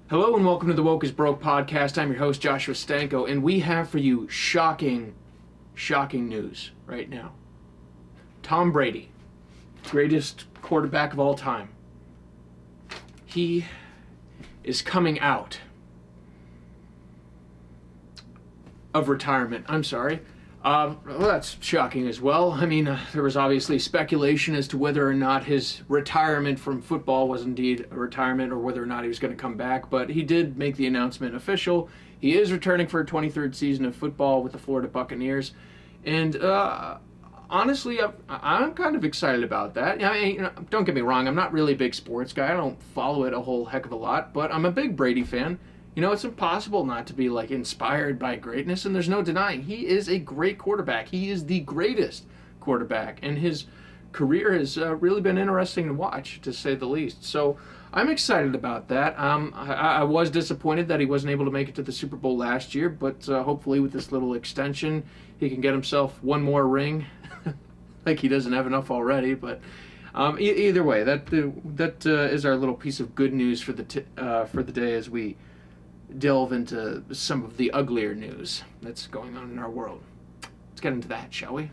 Hello and welcome to the Woke is Broke podcast. I'm your host, Joshua Stanko, and we have for you shocking news right now. Tom Brady, greatest quarterback of all time. He is coming out of retirement. I'm sorry. Well, that's shocking as well. I mean, there was obviously speculation as to whether or not his retirement from football was indeed a retirement or whether or not he was going to come back, but he did make the announcement official. He is returning for a 23rd season of football with the Florida Buccaneers, and honestly, I'm kind of excited about that. I mean, don't get me wrong, I'm not really a big sports guy. I don't follow it a whole heck of a lot, but I'm a big Brady fan. You know, it's impossible not to be inspired by greatness, and there's no denying he is a great quarterback. He is the greatest quarterback, and his career has really been interesting to watch, to say the least. So I'm excited about that. I was disappointed that he wasn't able to make it to the Super Bowl last year, but hopefully with this little extension, he can get himself one more ring. Like he doesn't have enough already, but either way, that is our little piece of good news for the day as we delve into some of the uglier news that's going on in our world. Let's get into that, shall we?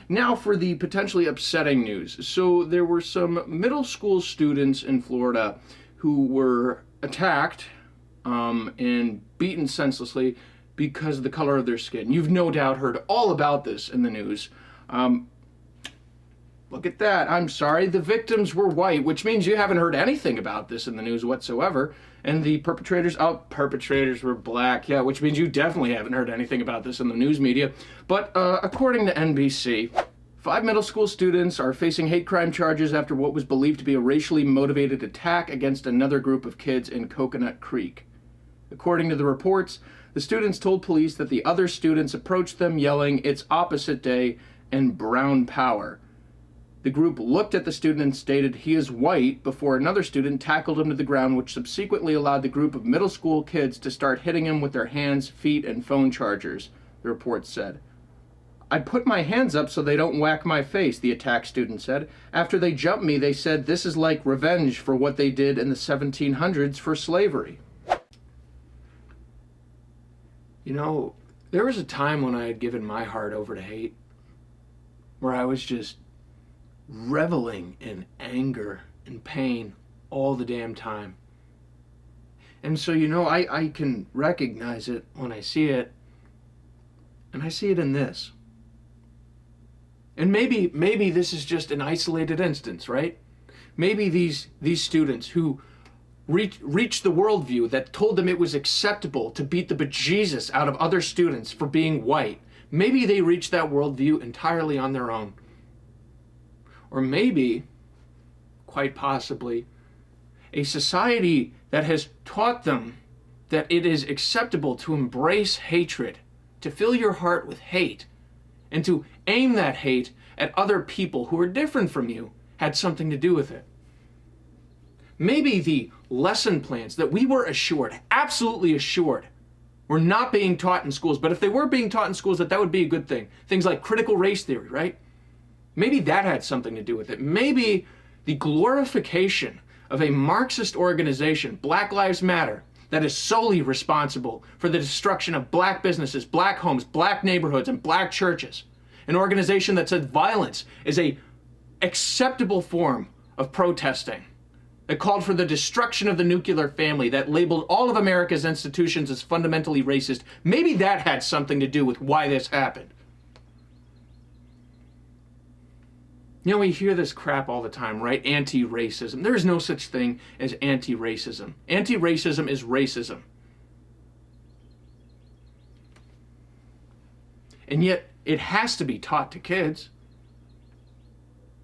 Now for the potentially upsetting news. So there were some middle school students in Florida who were attacked and beaten senselessly because of the color of their skin. You've no doubt heard all about this in the news. Look at that. I'm sorry. The victims were white, which means you haven't heard anything about this in the news whatsoever. And the perpetrators were black. Yeah, which means you definitely haven't heard anything about this in the news media. But according to NBC, 5 middle school students are facing hate crime charges after what was believed to be a racially motivated attack against another group of kids in Coconut Creek. According to the reports, the students told police that the other students approached them yelling, "It's opposite day," and "brown power." The group looked at the student and stated he is white before another student tackled him to the ground, which subsequently allowed the group of middle school kids to start hitting him with their hands, feet, and phone chargers, the report said. "I put my hands up so they don't whack my face," the attacked student said. "After they jumped me, they said this is like revenge for what they did in the 1700s for slavery." You know, there was a time when I had given my heart over to hate, where I was just reveling in anger and pain all the damn time. And so, I can recognize it when I see it, and I see it in this. And maybe this is just an isolated instance, right? Maybe these students who reached the worldview that told them it was acceptable to beat the bejesus out of other students for being white, maybe they reached that worldview entirely on their own. Or maybe, quite possibly, a society that has taught them that it is acceptable to embrace hatred, to fill your heart with hate, and to aim that hate at other people who are different from you, had something to do with it. Maybe the lesson plans that we were assured, absolutely assured, were not being taught in schools, but if they were being taught in schools, that would be a good thing. Things like critical race theory, right? Maybe that had something to do with it. Maybe the glorification of a Marxist organization, Black Lives Matter, that is solely responsible for the destruction of black businesses, black homes, black neighborhoods, and black churches. An organization that said violence is an acceptable form of protesting. That called for the destruction of the nuclear family, that labeled all of America's institutions as fundamentally racist. Maybe that had something to do with why this happened. You know, we hear this crap all the time, right? Anti-racism. There is no such thing as anti-racism. Anti-racism is racism. And yet, it has to be taught to kids.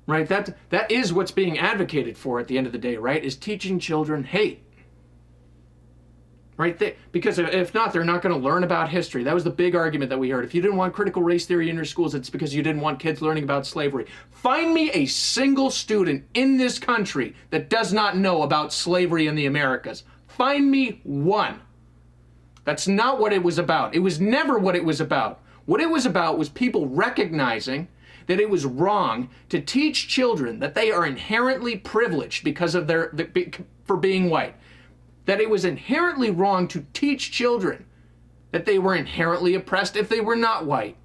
Right? That is what's being advocated for at the end of the day, right? Is teaching children hate. Right? Because if not, they're not going to learn about history. That was the big argument that we heard. If you didn't want critical race theory in your schools, it's because you didn't want kids learning about slavery. Find me a single student in this country that does not know about slavery in the Americas. Find me one. That's not what it was about. It was never what it was about. What it was about was people recognizing that it was wrong to teach children that they are inherently privileged because of for being white. that it was inherently wrong to teach children that they were inherently oppressed if they were not white,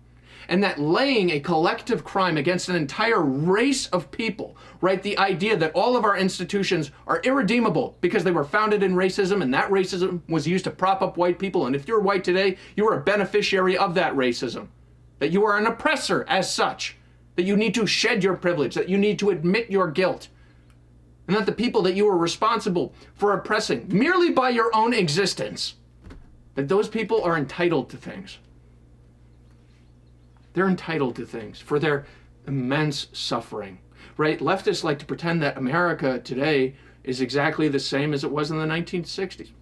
and that laying a collective crime against an entire race of people, right? The idea that all of our institutions are irredeemable because they were founded in racism, and that racism was used to prop up white people, and if you're white today, you are a beneficiary of that racism, that you are an oppressor as such, that you need to shed your privilege, that you need to admit your guilt, and that the people that you are responsible for oppressing merely by your own existence, that those people are entitled to things. They're entitled to things for their immense suffering, right? Leftists like to pretend that America today is exactly the same as it was in the 1960s.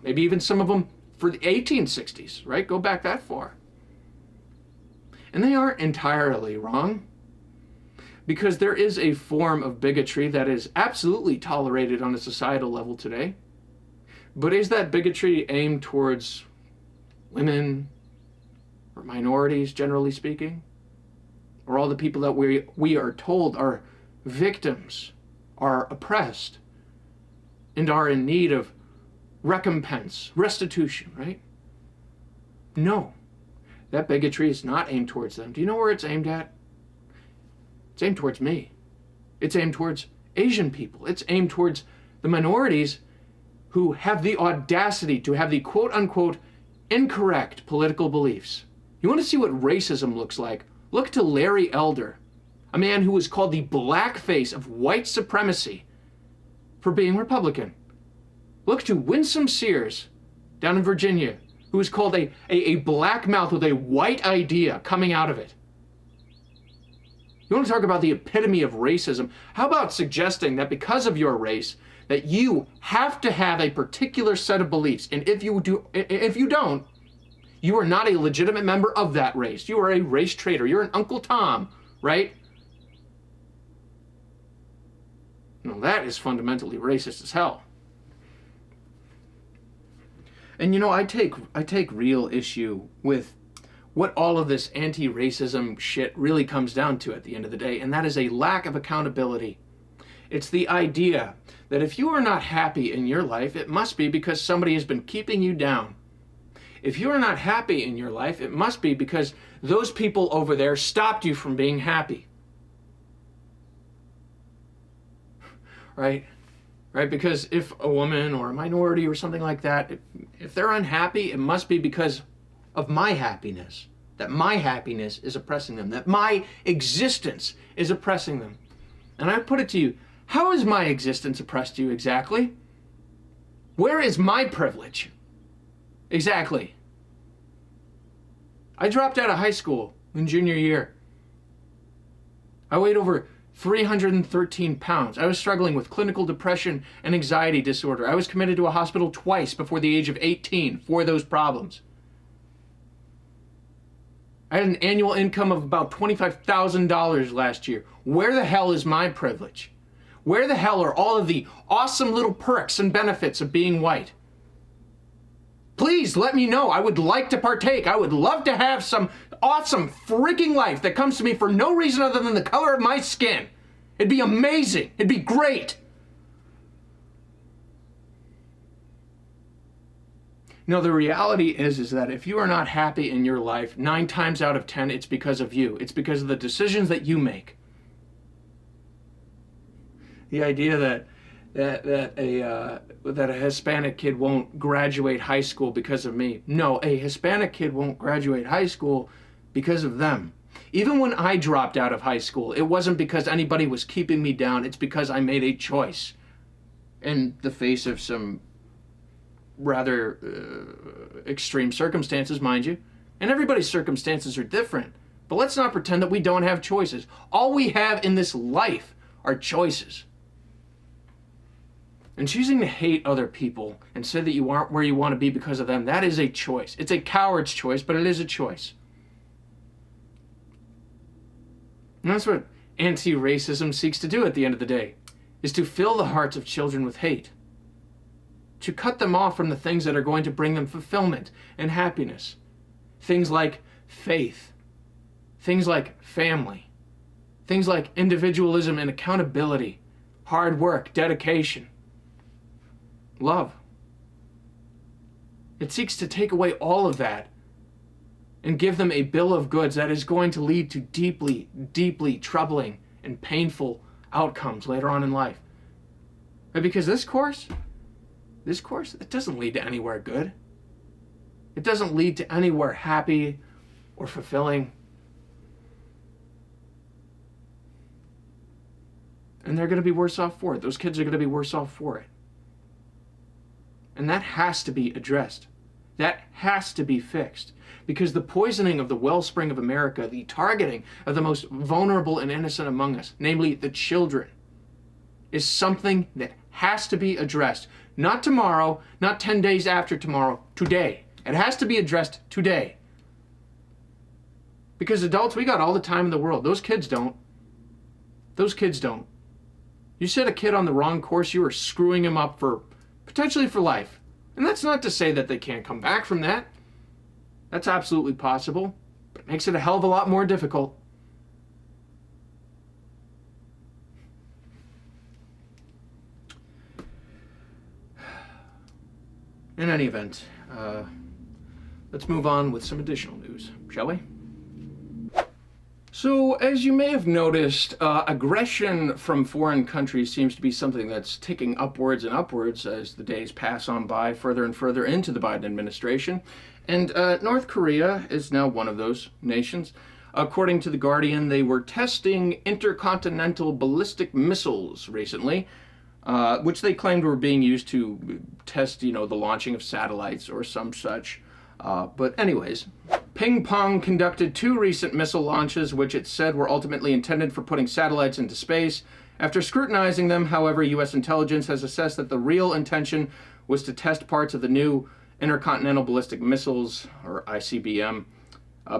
Maybe even some of them for the 1860s, right? Go back that far. And they aren't entirely wrong, because there is a form of bigotry that is absolutely tolerated on a societal level today. But is that bigotry aimed towards women or minorities, generally speaking? Or all the people that we are told are victims, are oppressed, and are in need of recompense, restitution, right? No, that bigotry is not aimed towards them. Do you know where it's aimed at? It's aimed towards me. It's aimed towards Asian people. It's aimed towards the minorities who have the audacity to have the quote-unquote incorrect political beliefs. You want to see what racism looks like? Look to Larry Elder, a man who was called the blackface of white supremacy for being Republican. Look to Winsome Sears down in Virginia, who was called a black mouth with a white idea coming out of it. You want to talk about the epitome of racism? How about suggesting that because of your race, that you have to have a particular set of beliefs, and if you don't, you are not a legitimate member of that race. You are a race traitor. You're an Uncle Tom, right? No, that is fundamentally racist as hell. And you know, I take real issue with what all of this anti-racism shit really comes down to at the end of the day, and that is a lack of accountability. It's the idea that if you are not happy in your life, it must be because somebody has been keeping you down. If you are not happy in your life, it must be because those people over there stopped you from being happy. Right? Right? Because if a woman or a minority or something like that, if they're unhappy, it must be because of my happiness. That my happiness is oppressing them. That my existence is oppressing them. And I put it to you, how has my existence oppressed you exactly? Where is my privilege? Exactly. I dropped out of high school in junior year. I weighed over 313 pounds. I was struggling with clinical depression and anxiety disorder. I was committed to a hospital twice before the age of 18 for those problems. I had an annual income of about $25,000 last year. Where the hell is my privilege? Where the hell are all of the awesome little perks and benefits of being white? Please let me know. I would like to partake. I would love to have some awesome freaking life that comes to me for no reason other than the color of my skin. It'd be amazing. It'd be great. No, the reality is that if you are not happy in your life, 9 times out of 10, it's because of you. It's because of the decisions that you make. The idea that a Hispanic kid won't graduate high school because of me. No, a Hispanic kid won't graduate high school because of them. Even when I dropped out of high school, it wasn't because anybody was keeping me down. It's because I made a choice in the face of some rather extreme circumstances, mind you. And everybody's circumstances are different. But let's not pretend that we don't have choices. All we have in this life are choices. And choosing to hate other people and say that you aren't where you want to be because of them, that is a choice. It's a coward's choice, but it is a choice. And that's what anti-racism seeks to do at the end of the day, is to fill the hearts of children with hate. To cut them off from the things that are going to bring them fulfillment and happiness. Things like faith. Things like family. Things like individualism and accountability. Hard work, dedication. Love. It seeks to take away all of that and give them a bill of goods that is going to lead to deeply, deeply troubling and painful outcomes later on in life. But because this course, it doesn't lead to anywhere good. It doesn't lead to anywhere happy or fulfilling. And they're going to be worse off for it. Those kids are going to be worse off for it. And that has to be addressed. That has to be fixed. Because the poisoning of the wellspring of America, the targeting of the most vulnerable and innocent among us, namely the children, is something that has to be addressed. Not tomorrow, not 10 days after tomorrow, today. It has to be addressed today. Because adults, we got all the time in the world. Those kids don't. Those kids don't. You set a kid on the wrong course, you are screwing him up for, potentially for life. And that's not to say that they can't come back from that. That's absolutely possible, but it makes it a hell of a lot more difficult. In any event, let's move on with some additional news, shall we? So, as you may have noticed, aggression from foreign countries seems to be something that's ticking upwards and upwards as the days pass on by further and further into the Biden administration. And North Korea is now one of those nations. According to The Guardian, they were testing intercontinental ballistic missiles recently, which they claimed were being used to test, the launching of satellites or some such. But anyways, Ping Pong conducted 2 recent missile launches, which it said were ultimately intended for putting satellites into space. After scrutinizing them, however, U.S. intelligence has assessed that the real intention was to test parts of the new intercontinental ballistic missiles, or ICBM.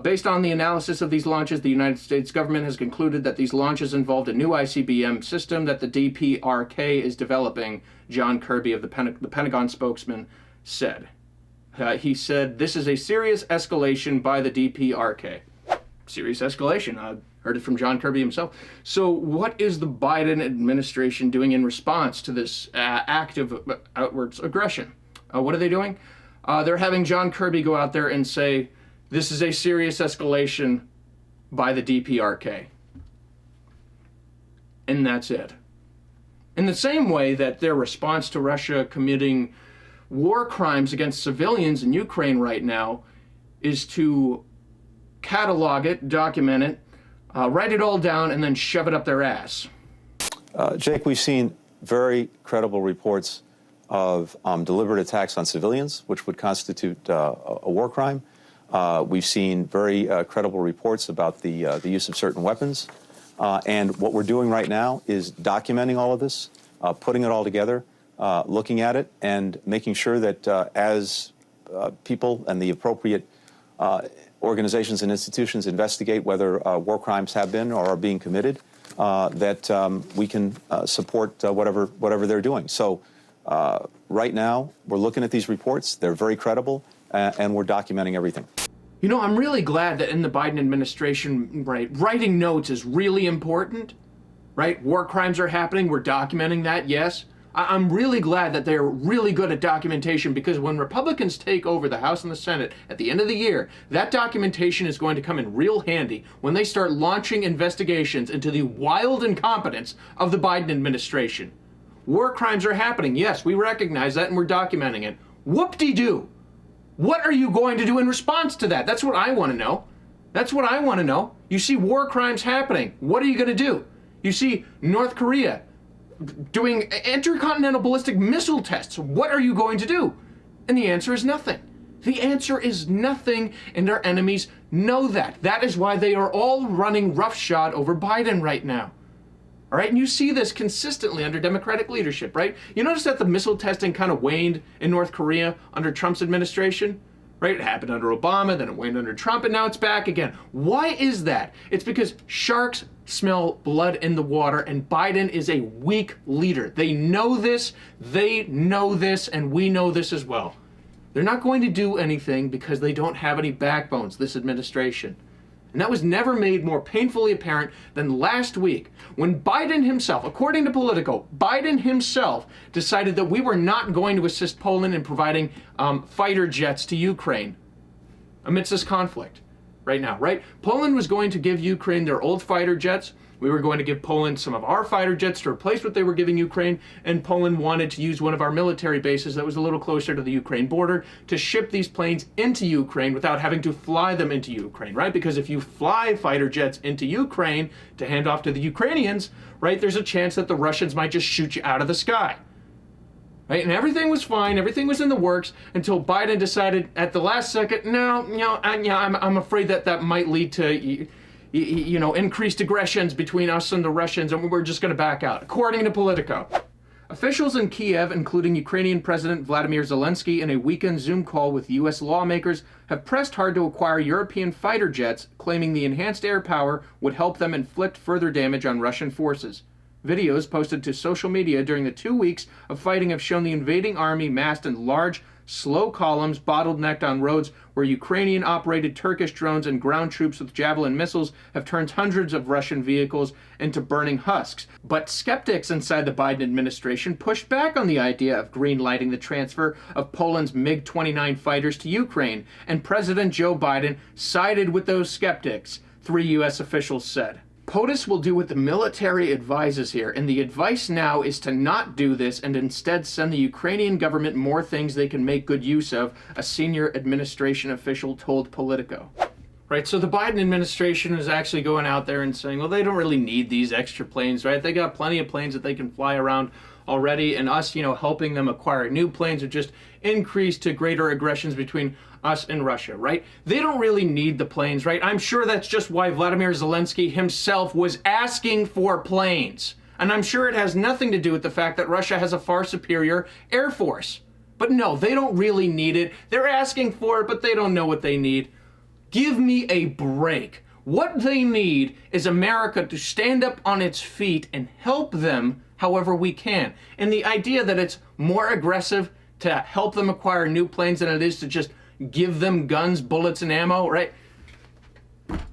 Based on the analysis of these launches, the United States government has concluded that these launches involved a new ICBM system that the DPRK is developing, John Kirby of the Pentagon spokesman said. He said, "This is a serious escalation by the DPRK." Serious escalation. I heard it from John Kirby himself. So what is the Biden administration doing in response to this act of outwards aggression? What are they doing? They're having John Kirby go out there and say, this is a serious escalation by the DPRK. And that's it. In the same way that their response to Russia committing war crimes against civilians in Ukraine right now is to catalog it, document it, write it all down, and then shove it up their ass. Jake, we've seen very credible reports of deliberate attacks on civilians, which would constitute a war crime. We've seen very credible reports about the use of certain weapons. And what we're doing right now is documenting all of this, putting it all together, looking at it, and making sure that as people and the appropriate organizations and institutions investigate whether war crimes have been or are being committed, that we can support whatever they're doing. So right now, we're looking at these reports. They're very credible, and we're documenting everything. I'm really glad that in the Biden administration, writing notes is really important, right? War crimes are happening. We're documenting that, yes. I'm really glad that they're really good at documentation, because when Republicans take over the House and the Senate at the end of the year, that documentation is going to come in real handy when they start launching investigations into the wild incompetence of the Biden administration. War crimes are happening. Yes, we recognize that and we're documenting it. Whoop-de-doo. What are you going to do in response to that? That's what I want to know. That's what I want to know. You see war crimes happening. What are you going to do? You see North Korea doing intercontinental ballistic missile tests. What are you going to do? And the answer is nothing. The answer is nothing, and our enemies know that. That is why they are all running roughshod over Biden right now. All right, and you see this consistently under Democratic leadership, right? You notice that the missile testing kind of waned in North Korea under Trump's administration, right? It happened under Obama, then it waned under Trump, and now it's back again. Why is that? It's because sharks smell blood in the water, and Biden is a weak leader. They know this, and we know this as well. They're not going to do anything because they don't have any backbones, this administration. And that was never made more painfully apparent than last week when Biden himself, according to Politico, Biden himself decided that we were not going to assist Poland in providing fighter jets to Ukraine amidst this conflict right now, right? Poland was going to give Ukraine their old fighter jets. We were going to give Poland some of our fighter jets to replace what they were giving Ukraine, and Poland wanted to use one of our military bases that was a little closer to the Ukraine border to ship these planes into Ukraine without having to fly them into Ukraine, right? Because if you fly fighter jets into Ukraine to hand off to the Ukrainians, right, there's a chance that the Russians might just shoot you out of the sky. Right? And everything was fine, everything was in the works until Biden decided at the last second, I'm afraid that might lead to increased aggressions between us and the Russians, and we're just going to back out, according to Politico. Officials in Kiev, including Ukrainian President Vladimir Zelensky, in a weekend Zoom call with U.S. lawmakers, have pressed hard to acquire European fighter jets, claiming the enhanced air power would help them inflict further damage on Russian forces. Videos posted to social media during the 2 weeks of fighting have shown the invading army massed in large, slow columns bottlenecked on roads where Ukrainian-operated Turkish drones and ground troops with Javelin missiles have turned hundreds of Russian vehicles into burning husks. But skeptics inside the Biden administration pushed back on the idea of green-lighting the transfer of Poland's MiG-29 fighters to Ukraine, and President Joe Biden sided with those skeptics, 3 U.S. officials said. POTUS will do what the military advises here, and the advice now is to not do this and instead send the Ukrainian government more things they can make good use of, a senior administration official told Politico. Right, so the Biden administration is actually going out there and saying, well, they don't really need these extra planes, right? They got plenty of planes that they can fly around already, and us, helping them acquire new planes would just increase to greater aggressions between us and Russia, right? They don't really need the planes, right? I'm sure that's just why Vladimir Zelensky himself was asking for planes. And I'm sure it has nothing to do with the fact that Russia has a far superior air force. But no, they don't really need it. They're asking for it, but they don't know what they need. Give me a break. What they need is America to stand up on its feet and help them however we can. And the idea that it's more aggressive to help them acquire new planes than it is to just give them guns, bullets, and ammo, right?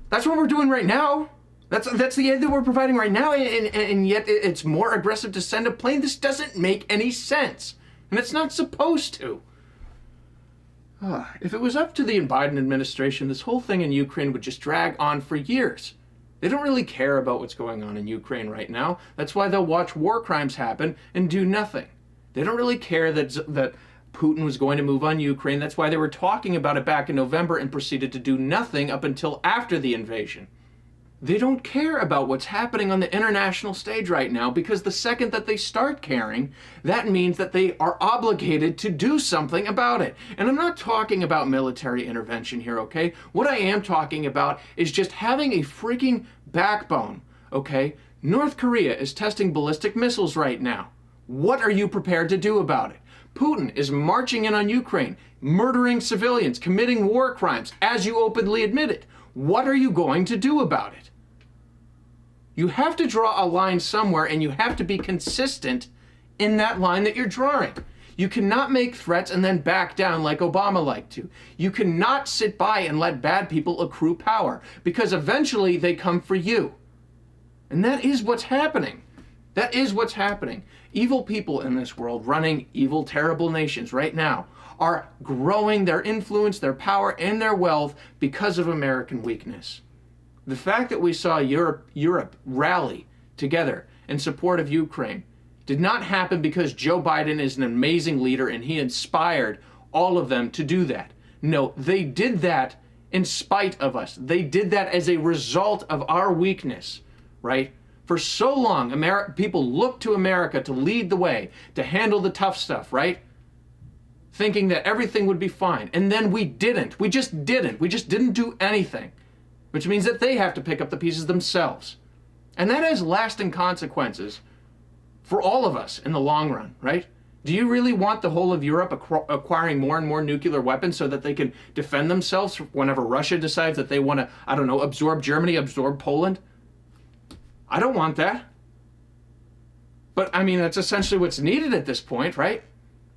That's what we're doing right now. That's the aid that we're providing right now, and yet it's more aggressive to send a plane. This doesn't make any sense, and it's not supposed to. If it was up to the Biden administration, this whole thing in Ukraine would just drag on for years. They don't really care about what's going on in Ukraine right now. That's why they'll watch war crimes happen and do nothing. They don't really care that Putin was going to move on Ukraine. That's why they were talking about it back in November and proceeded to do nothing up until after the invasion. They don't care about what's happening on the international stage right now, because the second that they start caring, that means that they are obligated to do something about it. And I'm not talking about military intervention here, okay? What I am talking about is just having a freaking backbone, okay? North Korea is testing ballistic missiles right now. What are you prepared to do about it? Putin is marching in on Ukraine, murdering civilians, committing war crimes, as you openly admitted. What are you going to do about it? You have to draw a line somewhere, and you have to be consistent in that line that you're drawing. You cannot make threats and then back down like Obama liked to. You cannot sit by and let bad people accrue power, because eventually they come for you. And that is what's happening. That is what's happening. Evil people in this world running evil, terrible nations right now are growing their influence, their power, and their wealth because of American weakness. The fact that we saw Europe rally together in support of Ukraine did not happen because Joe Biden is an amazing leader and he inspired all of them to do that. No, they did that in spite of us. They did that as a result of our weakness, right? For so long, people looked to America to lead the way, to handle the tough stuff, right? Thinking that everything would be fine. And then we didn't. We just didn't. We just didn't do anything. Which means that they have to pick up the pieces themselves. And that has lasting consequences for all of us in the long run, right? Do you really want the whole of Europe acquiring more and more nuclear weapons so that they can defend themselves whenever Russia decides that they want to, absorb Germany, absorb Poland? I don't want that. But, that's essentially what's needed at this point, right?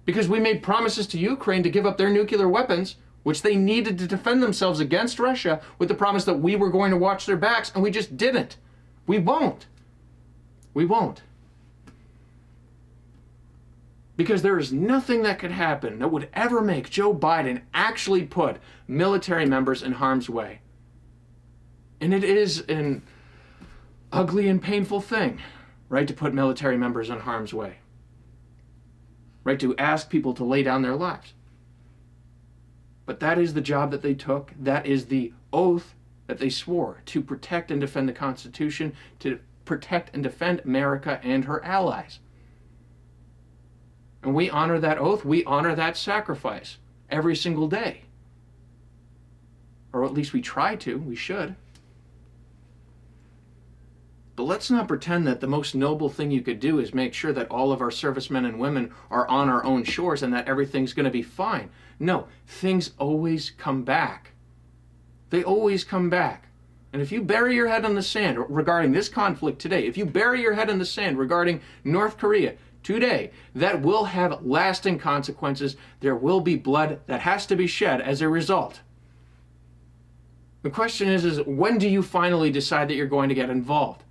Because we made promises to Ukraine to give up their nuclear weapons. which they needed to defend themselves against Russia with the promise that we were going to watch their backs, and we just didn't. We won't. We won't. Because there is nothing that could happen that would ever make Joe Biden actually put military members in harm's way. And it is an ugly and painful thing, right, to put military members in harm's way. Right, to ask people to lay down their lives. But that is the job that they took. That is the oath that they swore to protect and defend the Constitution, to protect and defend America and her allies. And we honor that oath. We honor that sacrifice every single day. Or at least we try to. We should. But let's not pretend that the most noble thing you could do is make sure that all of our servicemen and women are on our own shores and that everything's going to be fine. No, things always come back. They always come back. And if you bury your head in the sand regarding this conflict today, if you bury your head in the sand regarding North Korea today, that will have lasting consequences. There will be blood that has to be shed as a result. The question is when do you finally decide that you're going to get involved?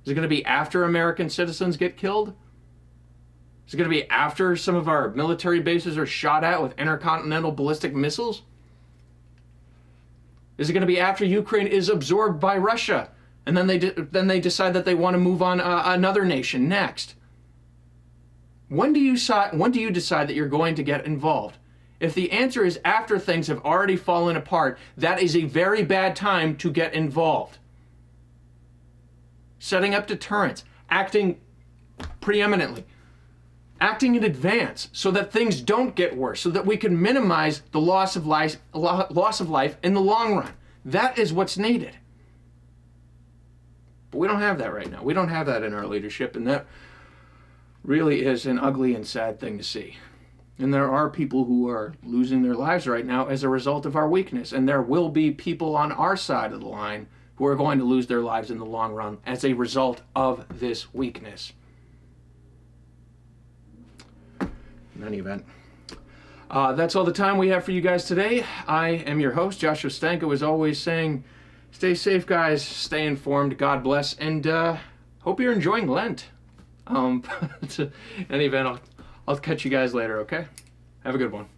Is it going to be after American citizens get killed? Is it going to be after some of our military bases are shot at with intercontinental ballistic missiles? Is it going to be after Ukraine is absorbed by Russia and then they decide that they want to move on another nation next? When do you decide that you're going to get involved? If the answer is after things have already fallen apart, that is a very bad time to get involved. Setting up deterrence, acting preeminently, acting in advance so that things don't get worse, so that we can minimize the loss of life in the long run. That is what's needed. But we don't have that right now. We don't have that in our leadership, and that really is an ugly and sad thing to see. And there are people who are losing their lives right now as a result of our weakness, and there will be people on our side of the line who are going to lose their lives in the long run as a result of this weakness. In any event, that's all the time we have for you guys today. I am your host, Joshua Stanko, as always, saying stay safe, guys, stay informed, God bless, and hope you're enjoying Lent. In any event, I'll catch you guys later, okay? Have a good one.